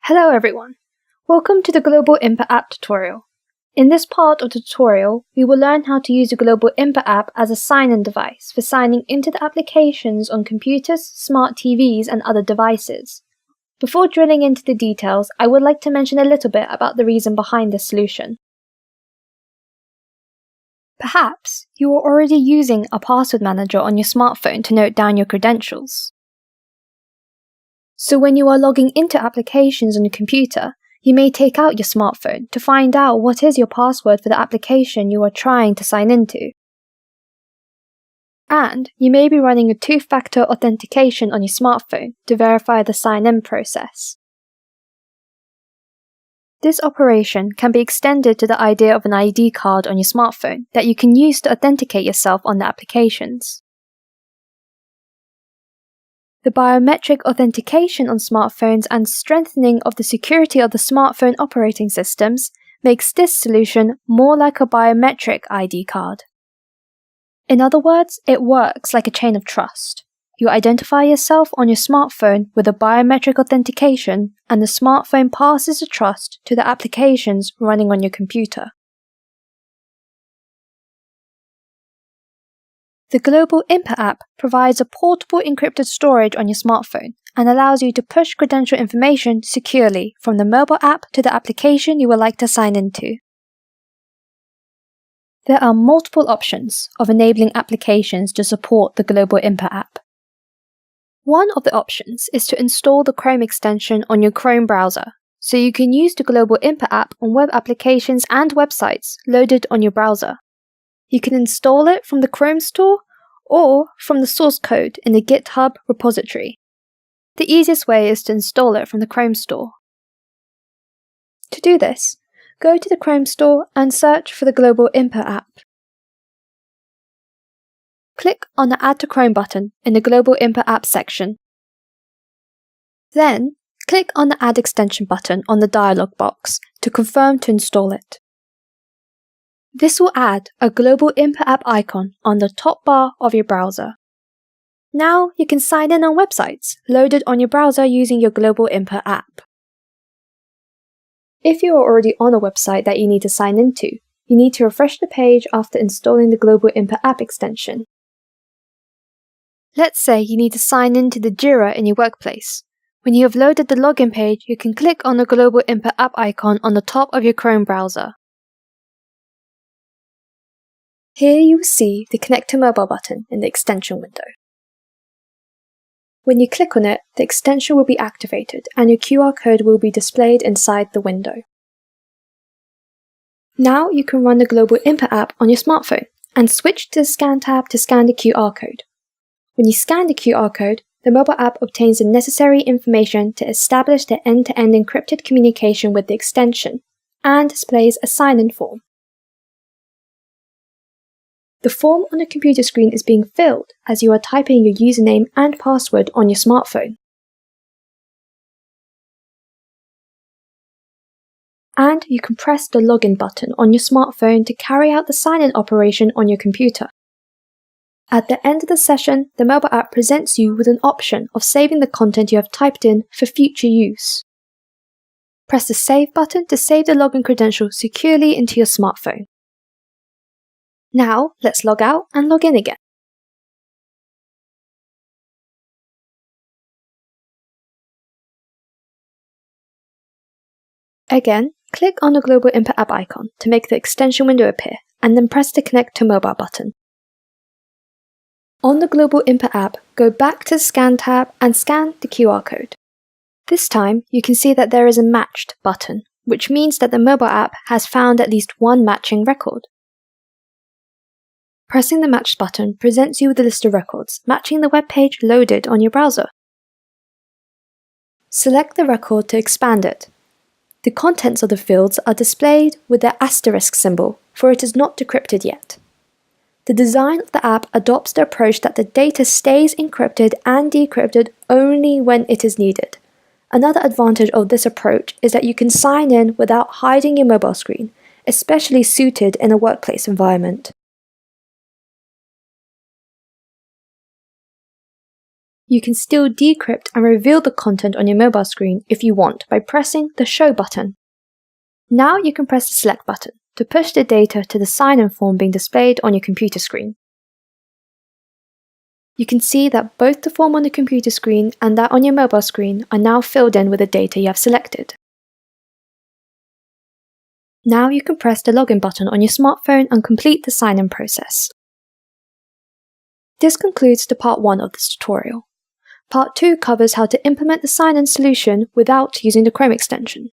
Hello everyone, welcome to the Global Input App tutorial. In this part of the tutorial, we will learn how to use the Global Input App as a sign-in device for signing into the applications on computers, smart TVs and other devices. Before drilling into the details, I would like to mention a little bit about the reason behind this solution. Perhaps you are already using a password manager on your smartphone to note down your credentials. So when you are logging into applications on your computer, you may take out your smartphone to find out what is your password for the application you are trying to sign into. And you may be running a two-factor authentication on your smartphone to verify the sign-in process. This operation can be extended to the idea of an ID card on your smartphone that you can use to authenticate yourself on the applications. The biometric authentication on smartphones and strengthening of the security of the smartphone operating systems makes this solution more like a biometric ID card. In other words, it works like a chain of trust. You identify yourself on your smartphone with a biometric authentication, and the smartphone passes the trust to the applications running on your computer. The Global Input App provides a portable encrypted storage on your smartphone and allows you to push credential information securely from the mobile app to the application you would like to sign into. There are multiple options of enabling applications to support the Global Input App. One of the options is to install the Chrome extension on your Chrome browser, so you can use the Global Input App on web applications and websites loaded on your browser. You can install it from the Chrome Store or from the source code in the GitHub repository. The easiest way is to install it from the Chrome Store. To do this, go to the Chrome Store and search for the Global Input App. Click on the Add to Chrome button in the Global Input App section. Then, click on the Add Extension button on the dialog box to confirm to install it. This will add a Global Input App icon on the top bar of your browser. Now you can sign in on websites loaded on your browser using your Global Input App. If you are already on a website that you need to sign into, you need to refresh the page after installing the Global Input App extension. Let's say you need to sign into the Jira in your workplace. When you have loaded the login page, you can click on the Global Input App icon on the top of your Chrome browser. Here you will see the Connect to Mobile button in the extension window. When you click on it, the extension will be activated and your QR code will be displayed inside the window. Now you can run the Global Input App on your smartphone and switch to the Scan tab to scan the QR code. When you scan the QR code, the mobile app obtains the necessary information to establish the end-to-end encrypted communication with the extension and displays a sign-in form. The form on the computer screen is being filled as you are typing your username and password on your smartphone. And you can press the login button on your smartphone to carry out the sign-in operation on your computer. At the end of the session, the mobile app presents you with an option of saving the content you have typed in for future use. Press the Save button to save the login credential securely into your smartphone. Now, let's log out and log in again. Again, click on the Global Input App icon to make the extension window appear, and then press the Connect to Mobile button. On the Global Input App, go back to the Scan tab and scan the QR code. This time, you can see that there is a Matched button, which means that the mobile app has found at least one matching record. Pressing the Matched button presents you with a list of records matching the web page loaded on your browser. Select the record to expand it. The contents of the fields are displayed with the asterisk symbol, for it is not decrypted yet. The design of the app adopts the approach that the data stays encrypted and decrypted only when it is needed. Another advantage of this approach is that you can sign in without hiding your mobile screen, especially suited in a workplace environment. You can still decrypt and reveal the content on your mobile screen if you want by pressing the Show button. Now you can press the Select button to push the data to the sign-in form being displayed on your computer screen. You can see that both the form on the computer screen and that on your mobile screen are now filled in with the data you have selected. Now you can press the Login button on your smartphone and complete the sign-in process. This concludes the part 1 of this tutorial. Part 2 covers how to implement the sign-in solution without using the Chrome extension.